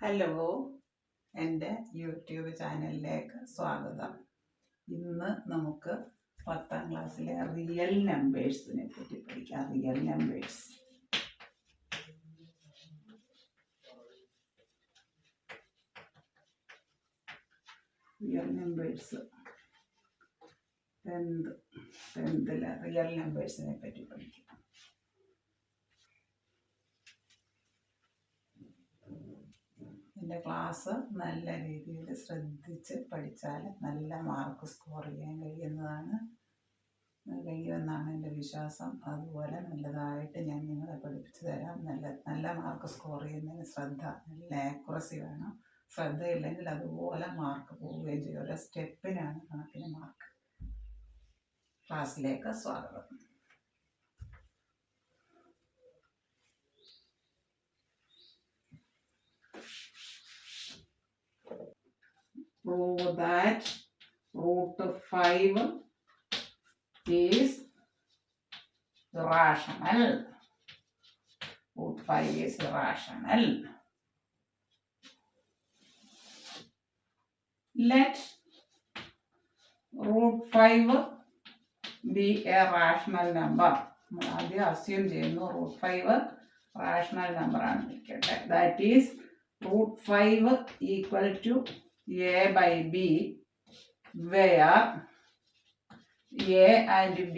Hello, എൻ്റെ YouTube ചാനലിലേക്ക് സ്വാഗതം. ഇന്ന് നമുക്ക് 10ാം ക്ലാസ്സിലെ റിയൽ നമ്പേഴ്സിനെ പറ്റി പഠിക്കാം. Real numbers. Real numbers 10th real നമ്പേഴ്സിനെ പറ്റി പഠിക്കാം. എൻ്റെ ക്ലാസ് നല്ല രീതിയിൽ ശ്രദ്ധിച്ച് പഠിച്ചാൽ നല്ല മാർക്ക് സ്കോർ ചെയ്യാൻ കഴിയുമെന്നാണ് എൻ്റെ വിശ്വാസം. അതുപോലെ നല്ലതായിട്ട് ഞാൻ നിങ്ങളെ പഠിപ്പിച്ചു തരാം. നല്ല മാർക്ക് സ്കോർ ചെയ്യുന്നതിന് നല്ല ആക്യുറസി വേണം. ശ്രദ്ധയില്ലെങ്കിൽ അതുപോലെ മാർക്ക് പോവുകയും ചെയ്യും. ഓരോ സ്റ്റെപ്പിനാണ് കണക്കിന് മാർക്ക്. ക്ലാസ്സിലേക്ക് സ്വാഗതം. Prove that root 5 is irrational. Root 5 is irrational. Let root 5 be a rational number. ആദ്യം അസ്യൂം ചെയ്യുന്നു root 5 റാഷണൽ നമ്പർ ആണ് നിൽക്കട്ടെ. That is root 5 equal to a by b, where a and b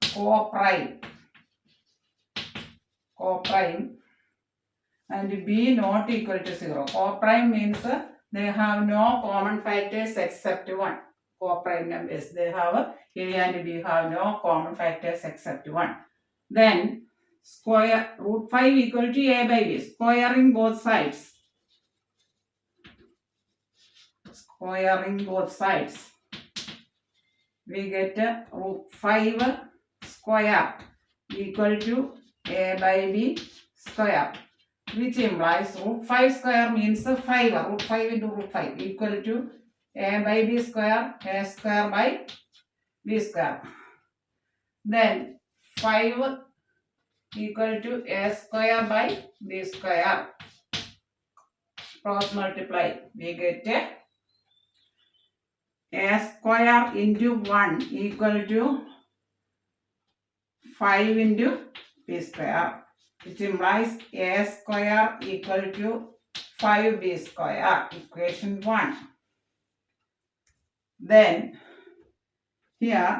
co-prime and b not equal to 0. Co-prime means they have no common factors except 1. Co-prime numbers, they have a and b have no common factors except 1. Then square root 5 equal to a by b, squaring both sides. We get root 5 square equal to a by b square, which implies root 5 square means 5. Root 5 into root 5 equal to a by b square, a square by b square. Then 5 equal to a square by b square. Cross multiply, we get a square into 1 equal to 5 into b square, which implies a square equal to 5b square. Equation 1. Then here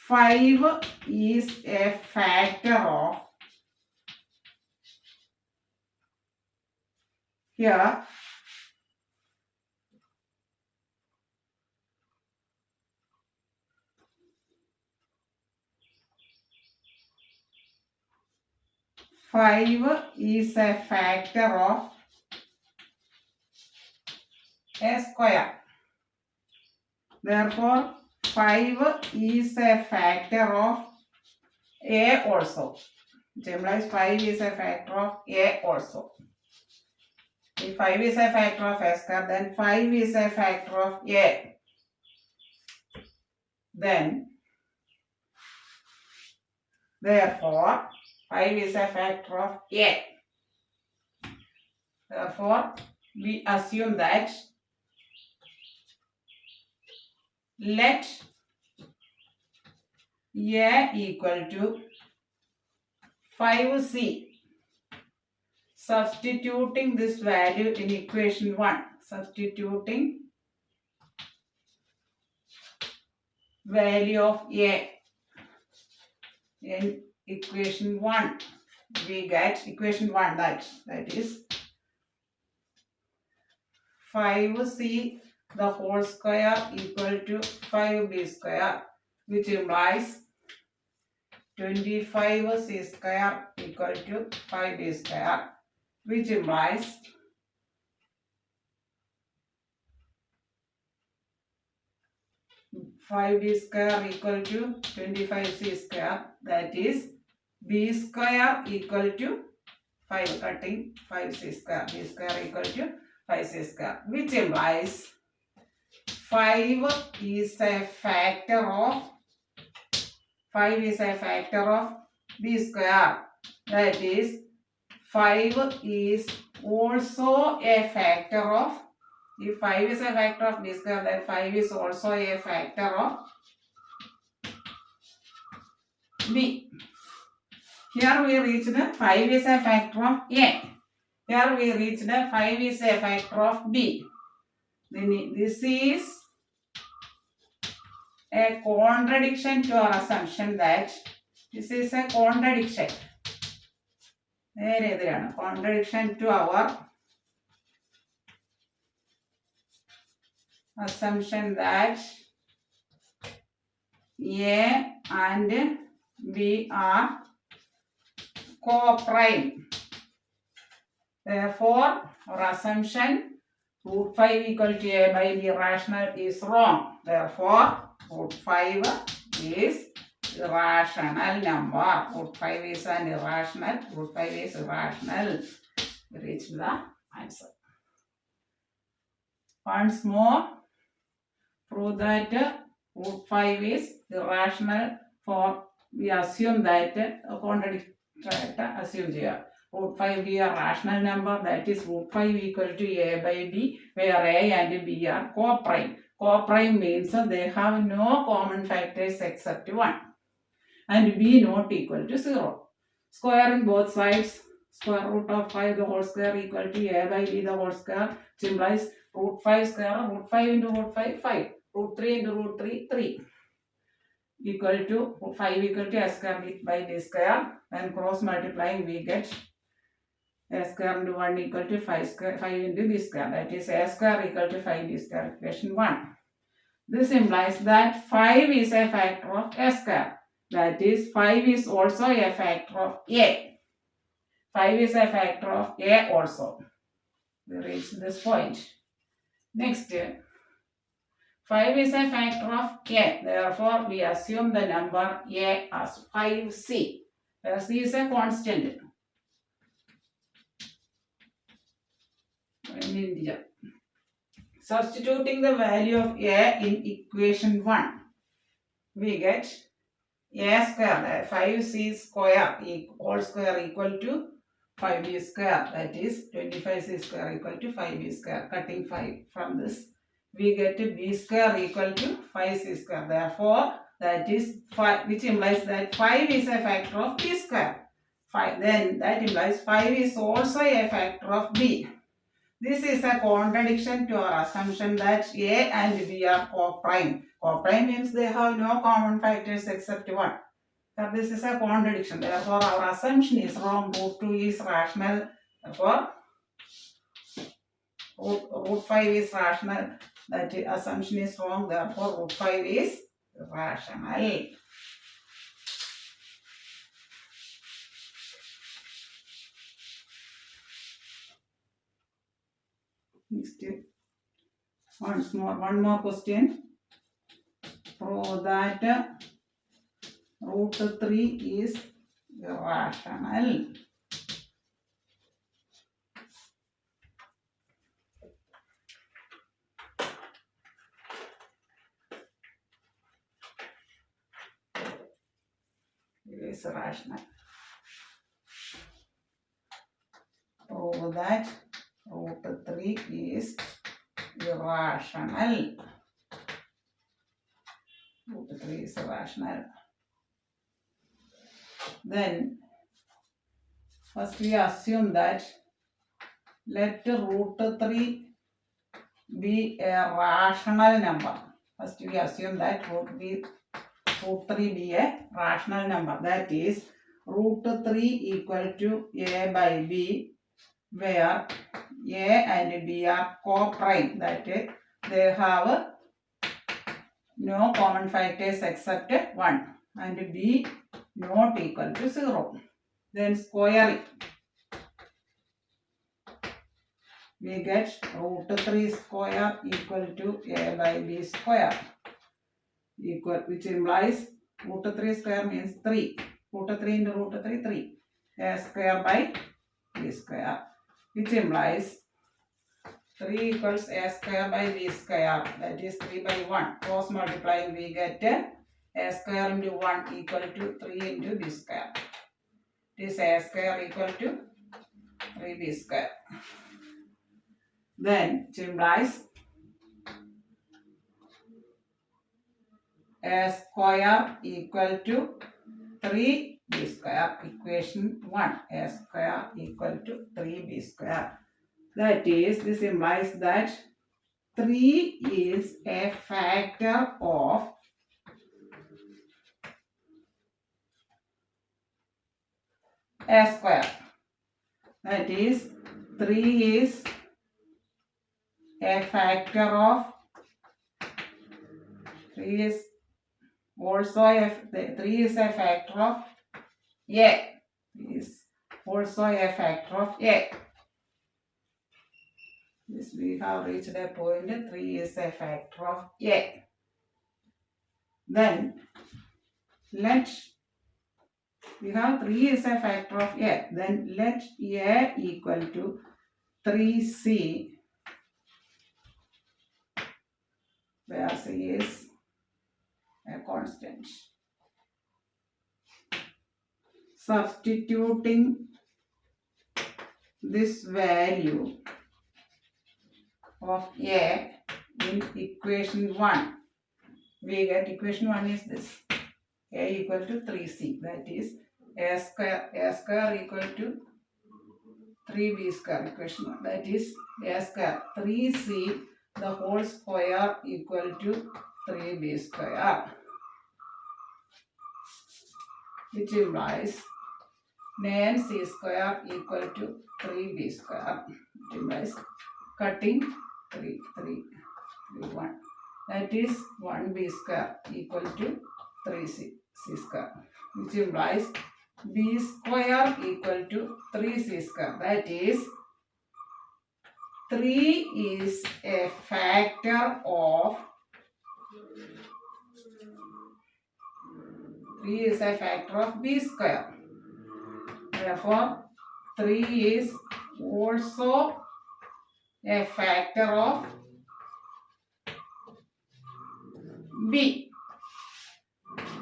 5 is a factor of, here 5 is a factor of a square. Therefore 5 is a factor of a also. It implies 5 is a factor of a also. If 5 is a factor of a square, then 5 is a factor of a. Then therefore 5 is a factor of a. Therefore we assume that let a equal to 5c. Substituting this value in equation 1. Substituting value of a in equation 1. We get equation 1 that is 5c the whole square equal to 5b square, which implies 25c square equal to 5b square, which implies 5b square equal to 25c square, that is b square equal to 5, cutting 5c square, b square equal to 5c square, which implies 5 is a factor of b square. That is 5 is also a factor of, if 5 is a factor of b square, then 5 is also a factor of b. Here we reached 5 is a factor of a. Here we reached 5 is a factor of b. Then this is a contradiction to our assumption that this is a contradiction. Contradiction to our assumption that A and B are co-prime. Therefore, our assumption root 5 equal to A by B rational is wrong. Therefore, root 5 is irrational number. Root 5 is an irrational. Root 5 is irrational. We reach the answer. Once more, prove that root 5 is irrational. For we assume that contradiction assume here. Root 5 be a rational number, that is root 5 equal to A by B, where A and B are co-prime. Co-prime means they have no common factors except 1. And B not equal to 0. Squaring both sides, square root of 5 the whole square equal to A by B the whole square, which implies root 5 square, root 5 into root 5, 5. Root 3 into root 3, 3. Equal to 5 equal to A square by B square. Then cross multiplying we get A square into 1 equal to 5 square, 5 into B square. That is A square equal to 5B square, equation 1. This implies that 5 is a factor of A square. That is 5 is also a factor of A. 5 is a factor of A also. We reach this point. Next, 5 is a factor of A. Therefore, we assume the number A as 5C. Where C is a constant. An integer. Substituting the value of A in equation 1, we get A square, 5C square whole square equal to 5B square. That is 25C square equal to 5B square. Cutting 5 from this, we get B square equal to 5C square. Therefore, that is 5, which implies that 5 is a factor of B square. 5, then that implies 5 is also a factor of B. This is a contradiction to our assumption that A and B are co-prime. Co-prime means they have no common factors except 1. So this is a contradiction. Therefore, our assumption is wrong. Root 2 is rational. Therefore, root 5 is rational. That assumption is wrong. Therefore, root 5 is rational. Next, one more question. Prove that root 3 is irrational. It is rational. Prove that root 3 is irrational. Root 3 is irrational. Then, first we assume that let root 3 be a rational number. First we assume that root 3 be a rational number. That is, root 3 equal to A by B, where A and B are co-prime. That is, they have no common factors except 1, and B not equal to 0. Then squaring, we get root 3 square equal to A by B square, equal, which implies root 3 square means 3. Root 3 into root 3, 3. A square by B square, which implies 3 equals A square by B square. That is 3 by 1. Cross multiplying, we get A square into 1 equal to 3 into B square. It is a square equal to 3b square. Then it implies a square equal to 3b square. Equation 1. A square equal to 3b square. That is, this implies that 3 is a factor of a square. That is, 3 is a factor of 3 is also a 3 is a factor of a. Is also a factor of a. This we have reached a point. 3 is a factor of a. Then let we have 3 is a factor of a. Then let a equal to 3c, where c is a constant. Substituting this value of a in equation 1, we get equation 1 is this: a equal to 3c, that is a square equal to 3b square. Equation 1, that is a square 3c the whole square equal to 3b square, which implies 9c square equal to 3b square. It implies cutting 3, 1. That is 1b square equal to 3c square, which implies b square equal to 3c square. That is, 3 is a factor of 3 is a factor of b square. Therefore, 3 is also a factor of b.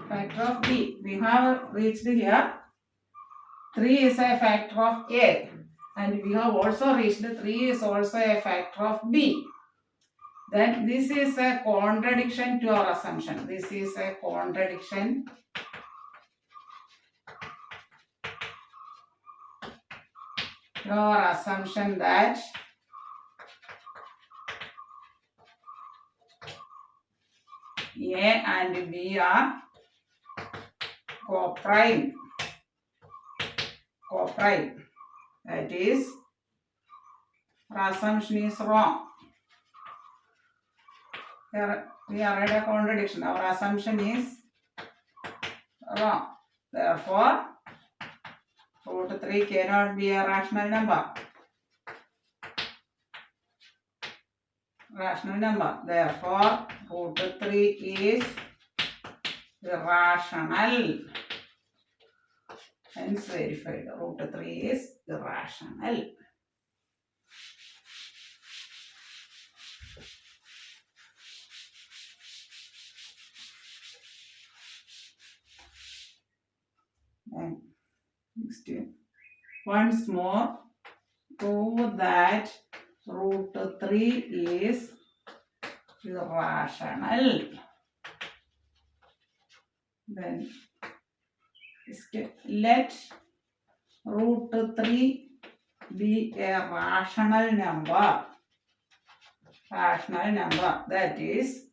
Factor of b. We have reached here. 3 is a factor of a. And we have also reached 3 is also a factor of b. Then this is a contradiction to our assumption. This is a contradiction to our assumption that a and b are co-prime. That is, our assumption is wrong. Here we are at a contradiction. Our assumption is wrong. Therefore, root 3 cannot be a rational number. Therefore, root 3 is irrational. Hence verified. Root 3 is irrational. And next, once more, prove that root 3 is irrational. Then let root 3 be a rational number. That is,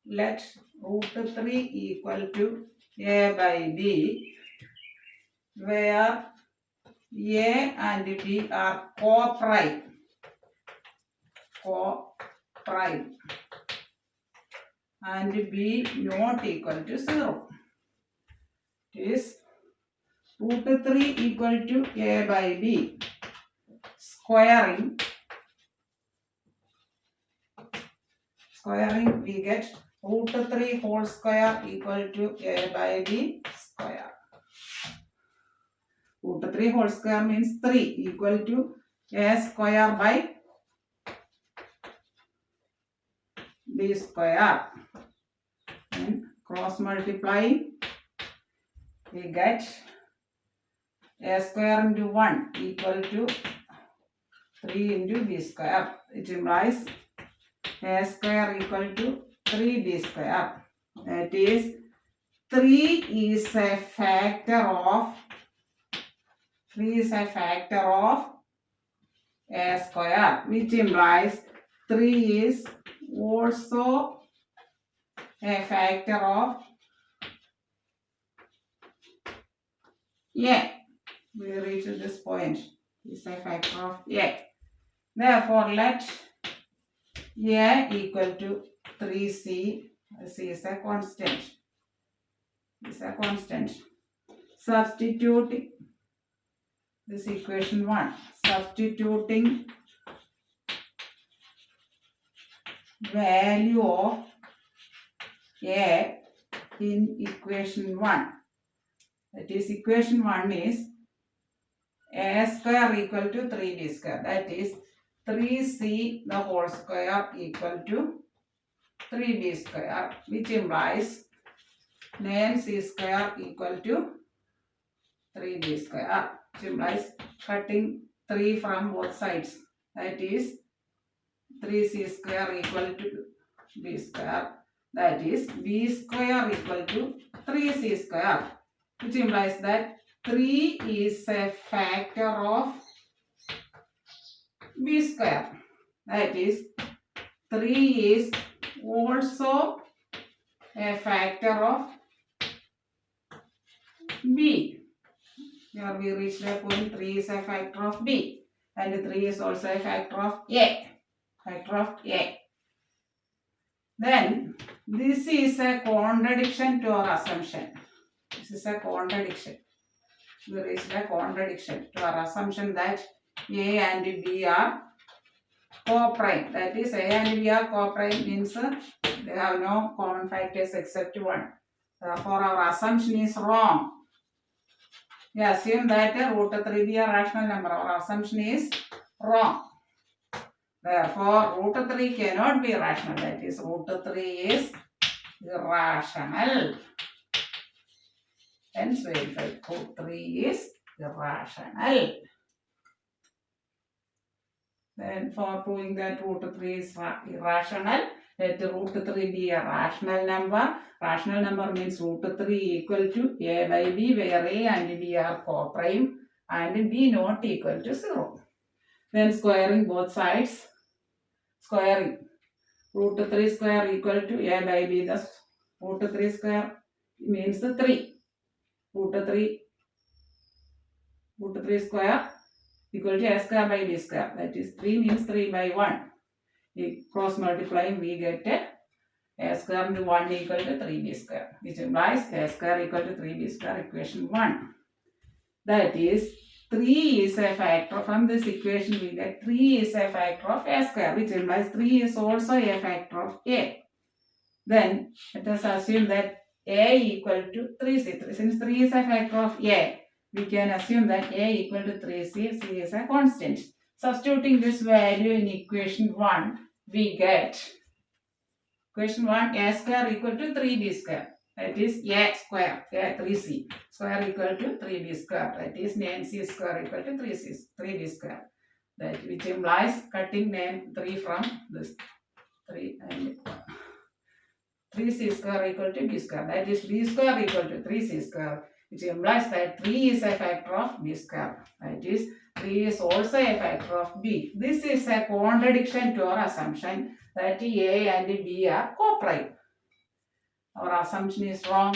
let root 3 equal to a by b, where a and b are co-prime. And b not equal to 0. It is root 3 equal to a by b. Squaring we get root 3 whole square equal to a by b square. Root 3 whole square means 3 equal to a square by b square. And cross multiplying, we get a square into 1 equal to 3 into b square. It implies a square equal to 3b square. That is 3 is a factor of a square, which implies 3 is also a factor of a. We reach this point. Is a factor of a. Therefore, let a equal to 3c. C is a constant. Substituting this equation 1. Substituting value of a in equation 1. That is, equation 1 is a square equal to 3b square. That is 3c the whole square equal to 3b square, which implies 9c square equal to 3b square, which implies cutting 3 from both sides. That is 3c square equal to b square. That is b square equal to 3c square, which implies that 3 is a factor of b square. That is 3 is also a factor of b. Here we reach the point 3 is a factor of b and 3 is also a factor of a. Then this is a contradiction to our assumption. We reached a contradiction to our assumption that a and b are co-prime. That is, a and b are co-prime means they have no common factors except 1. Therefore, our assumption is wrong. We assume that root 3b are rational number. Our assumption is wrong. Therefore, root 3 cannot be rational. That is, root 3 is irrational. Hence, verified root 3 is irrational. Then, for proving that root 3 is irrational, let root 3 be a rational number. Rational number means root 3 equal to a by b, where a and b are co-prime and b not equal to 0. Then squaring both sides. Squaring root 3 square equal to a by b. Thus, root 3 square means 3. Root 3 square equal to a square by b square. That is 3 means 3 by 1. We cross multiplying, we get a square into 1 equal to 3b square, which implies a square equal to 3b square, equation 1. That is 3 is a factor. From this equation we get 3 is a factor of a square, which implies 3 is also a factor of a. Then let us assume that a equal to 3c. Since 3 is a factor of a, we can assume that a equal to 3c. C is a constant. Substituting this value in equation 1, we get equation 1, a square equal to 3b square. That is a square, a 3c square equal to 3b square. That is 9c square equal to 3b square. That which implies cutting 3 from this 3 and 3c square equal to b square. That is b square equal to 3c square, which implies that 3 is a factor of b square. That is 3 is also a factor of b. This is a contradiction to our assumption that a and b are co-prime. Our assumption is wrong.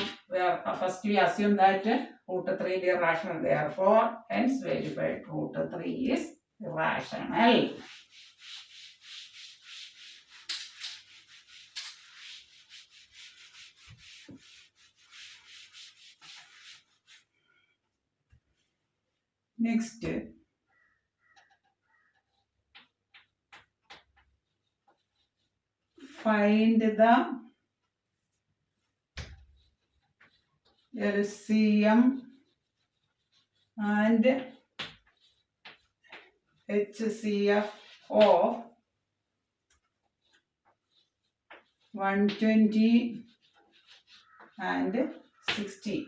First we assume that root 3 is rational. Therefore, hence verified root 3 is irrational. Next, find the LCM and HCF of 120 and 60.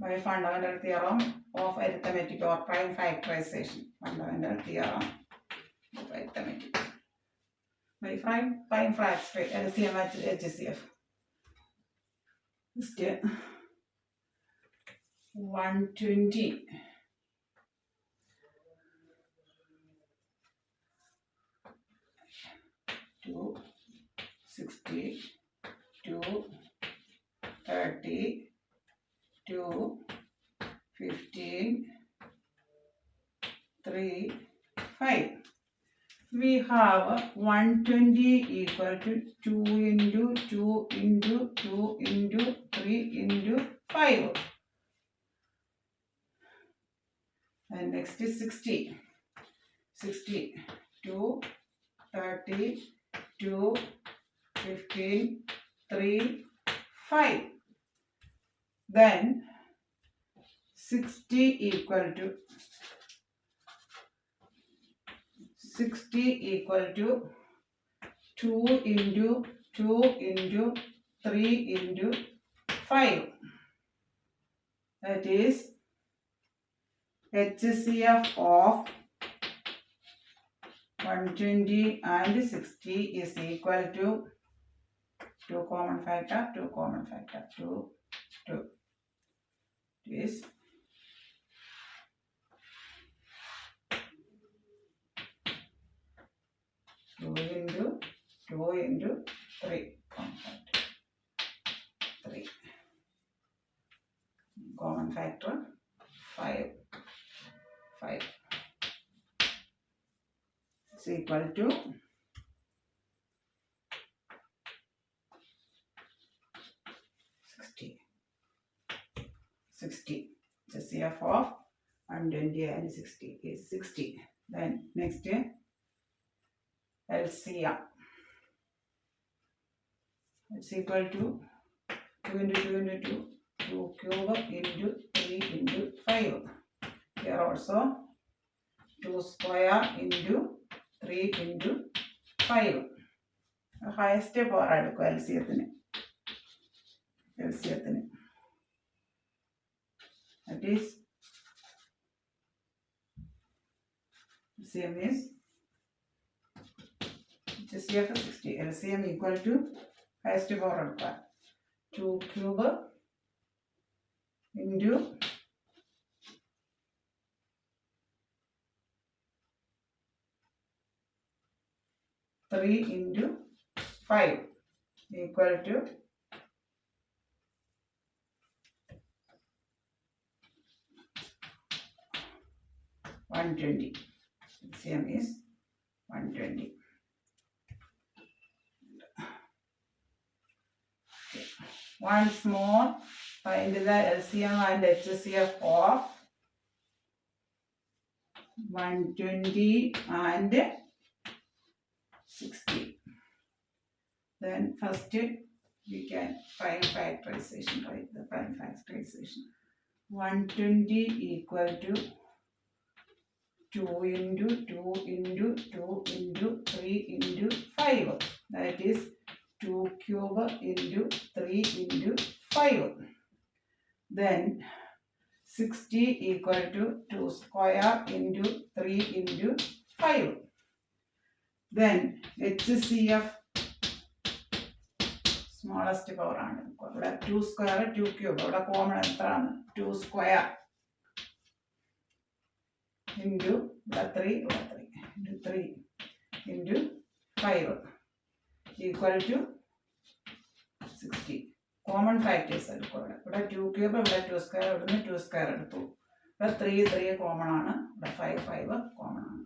by fundamental theorem of arithmetic or prime factorization. Fundamental theorem of arithmetic. By prime factorization, LCM at HCF. Step 120. 60, 30, 15, 3, 5. We have 120 equal to 2 into 2 into 2 into 3 into 5. And next is 60. 60, 2, 30, 2, 15, 3, 5. Then 60 equal to 2 into 2 into 3 into 5. That is HCF of 120 and 60 is equal to 2 common factor, 2 common factor, 2, 2. It is 2 into 2 into 3 common factor, 3. Common factor 5, 5. It's equal to 60. HCF of 120 and 60 is 60. Then next LCM. It's equal to 2 into 2 into 2, 2 cube into 3 into 5. Here also 2 square into 3 into 5. Highest power എടുക്കും LCM. That is LCM is HCF 60. LCM equal to highest power എടുക്കുക 2 cube into 3 into 5 equal to 120. LCM is 120. Okay. Once more, find the LCM and HCF of 120 and 60. Then first we can prime factorization, write the prime factorization. 120 equal to 2 into 2 into 2 into 3 into 5. That is 2 cube into 3 into 5. Then 60 equal to 2 square into 3 into 5. Then HCF smallest power ആണ്. ഇവിടെ 2 square 2 cube. ഇവിടെ common എത്രയാണ്? 2 square into 3 into 3 into 5 equal to 60. Common factors എടുക്കും ഇവിടെ 2 cube, ഇവിടെ 2 square, ഇവിടുന്ന് 2 square എടുത്തു. ഇവിടെ 3 കോമൺ ആണ്, ഇവിടെ 5 കോമൺ ആണ്.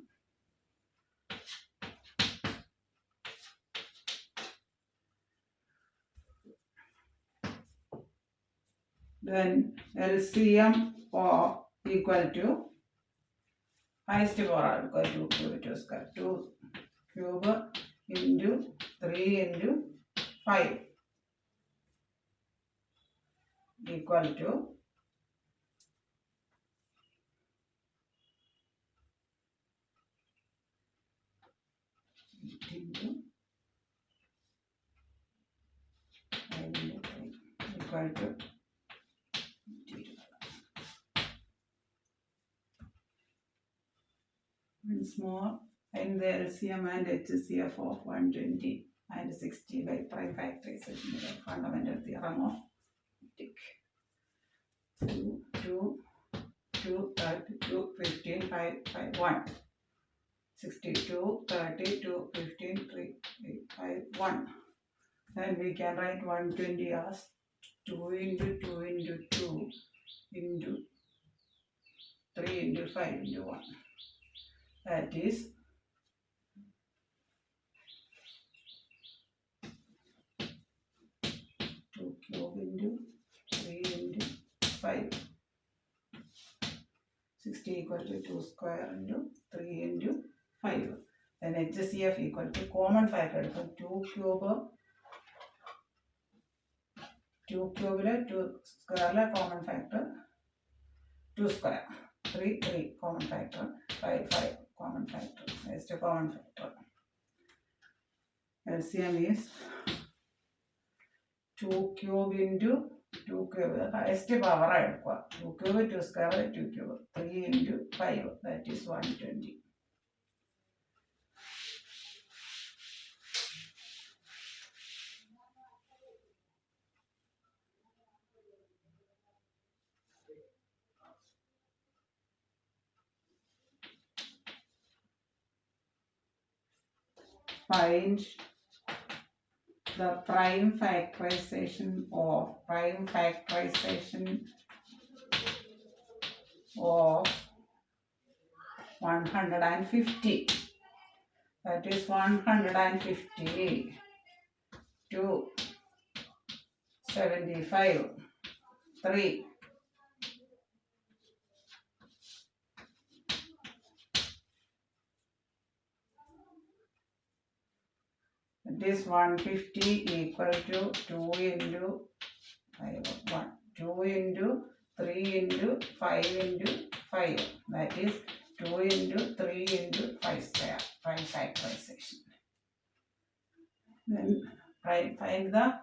Then LCM of equal to highest power equal to 2 cube square, 2 cube into 3 into 5 equal to 8 into 5 into 3 equal to 22. once more, find the LCM and HCF of 120 and 60 by prime factorization. Fundamental theorem of tick. 2, 32, 15, 5, 5, 1. 62, 32, 15, 3, 8, 5, 1. Then we can write 120 as 2 into 2 into 2 into 3 into 5 into 1. That is 2 cube into 3 into 5. 60 equal to 2 square into 3 into 5. Then HCF equal to common factor. 2 cube 2 square common factor 2 square. 3 common factor. 5 common factor. Next common factor. LCM is 2 cube into 2 cube. Highest power 2 cube 2 square 2 cube. 3 into 5. That is 120. Find the prime factorization of 150. That is 150 to 75. 3. This 150 equal to 2 into 5, 1, 2 into 3 into 5 into 5. That is 2 into 3 into 5 square, prime factorization. Then find the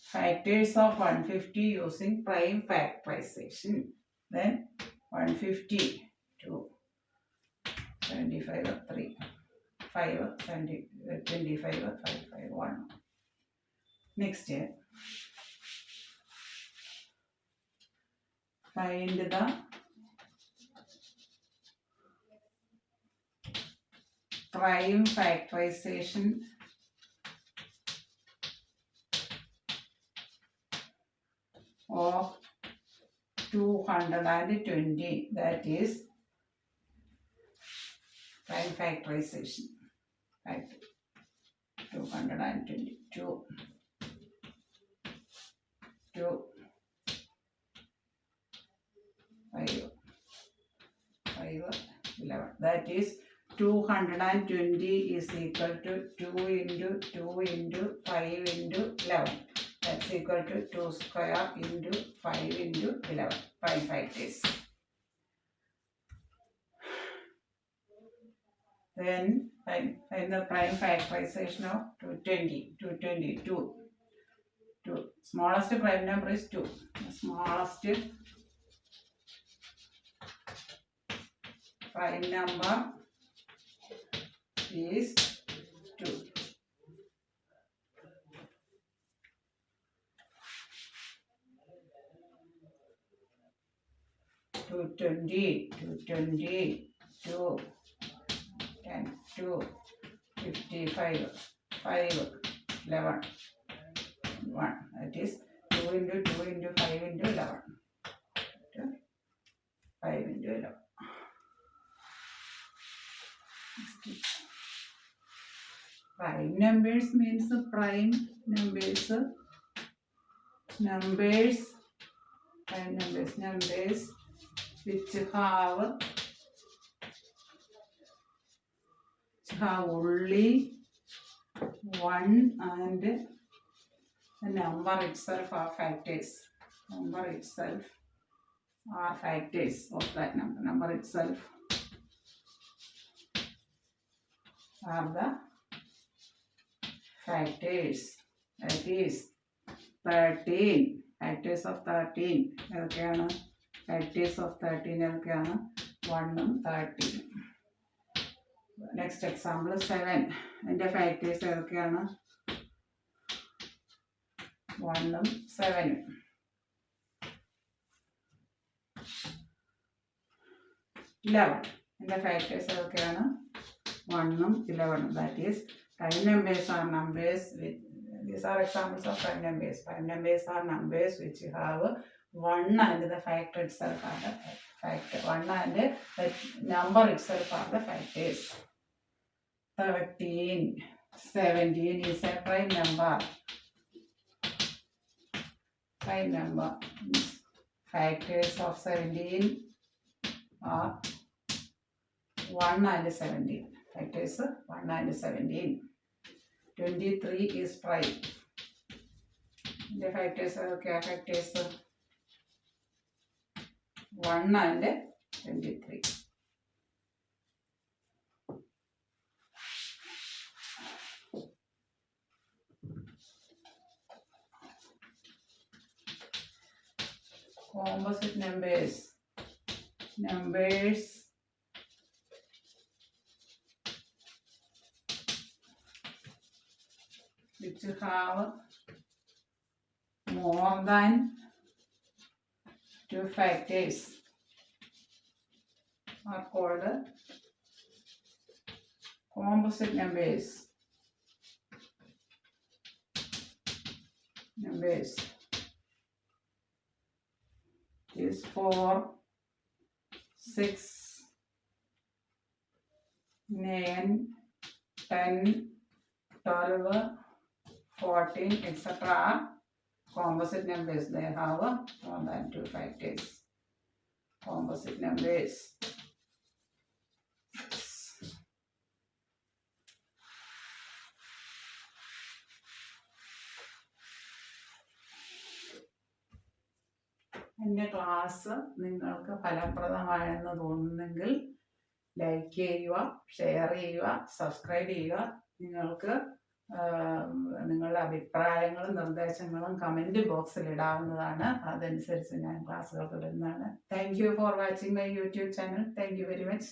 factors of 150 using prime factorization. Then 150 to 75, 3. 5, 70, 25, 5, 5, 1. Next year, find the prime factorization of 220. That is prime factorization. 222 2 5 11. That is 220 is equal to 2 into 2 into 5 into 11. That's equal to 2 square into 5 into 11. Prime factors. Then find the prime factorization of 222. Smallest prime number is 2. The smallest prime number is 2. Two 20, 2, 10, 2, 55, 5, 11, 1. That is 2 into 2 into 5 into 11. 5 into 11. Prime numbers means prime numbers. Prime numbers which have only 1 and the number itself are factors. Number itself are factors of that number. Number itself are the factors. That is 13. Factors of 13. Factors of 13 1 ഉം 13. Next example 7. അതിൻ്റെ factors ഏതൊക്കെയാണ്? 1 ഉം 7 ഉം. 11. അതിൻ്റെ factors ഏതൊക്കെയാണ്? 1 ഉം 11 ഉം. That is prime numbers are numbers with, these are examples of prime numbers. Prime numbers are numbers which have 1 and the factor itself are the factor. 1 and the number itself are the factors. 13, 17 is a prime number. Prime number. Factors of 17 are 1 and 17. Factors 1 and 17. 23 is prime. The factors are okay. Factors 1 and 23. Composite numbers. Numbers which have more than 2 factors are called composite numbers. Numbers is 4, 6, 9, 10, 12, 14, etc. Composite numbers. They have more than 2 factors. Composite numbers. എൻ്റെ class നിങ്ങൾക്ക് ഫലപ്രദമായെന്ന് തോന്നുന്നെങ്കിൽ like ചെയ്യുക, share ചെയ്യുക, subscribe ചെയ്യുക. നിങ്ങൾക്ക് നിങ്ങളുടെ അഭിപ്രായങ്ങളും നിർദ്ദേശങ്ങളും comment ബോക്സിൽ ഇടാവുന്നതാണ്. അതനുസരിച്ച് ഞാൻ ക്ലാസ്സുകൾ തുടരുന്നതാണ്. Thank you for watching my YouTube channel. Thank you very much.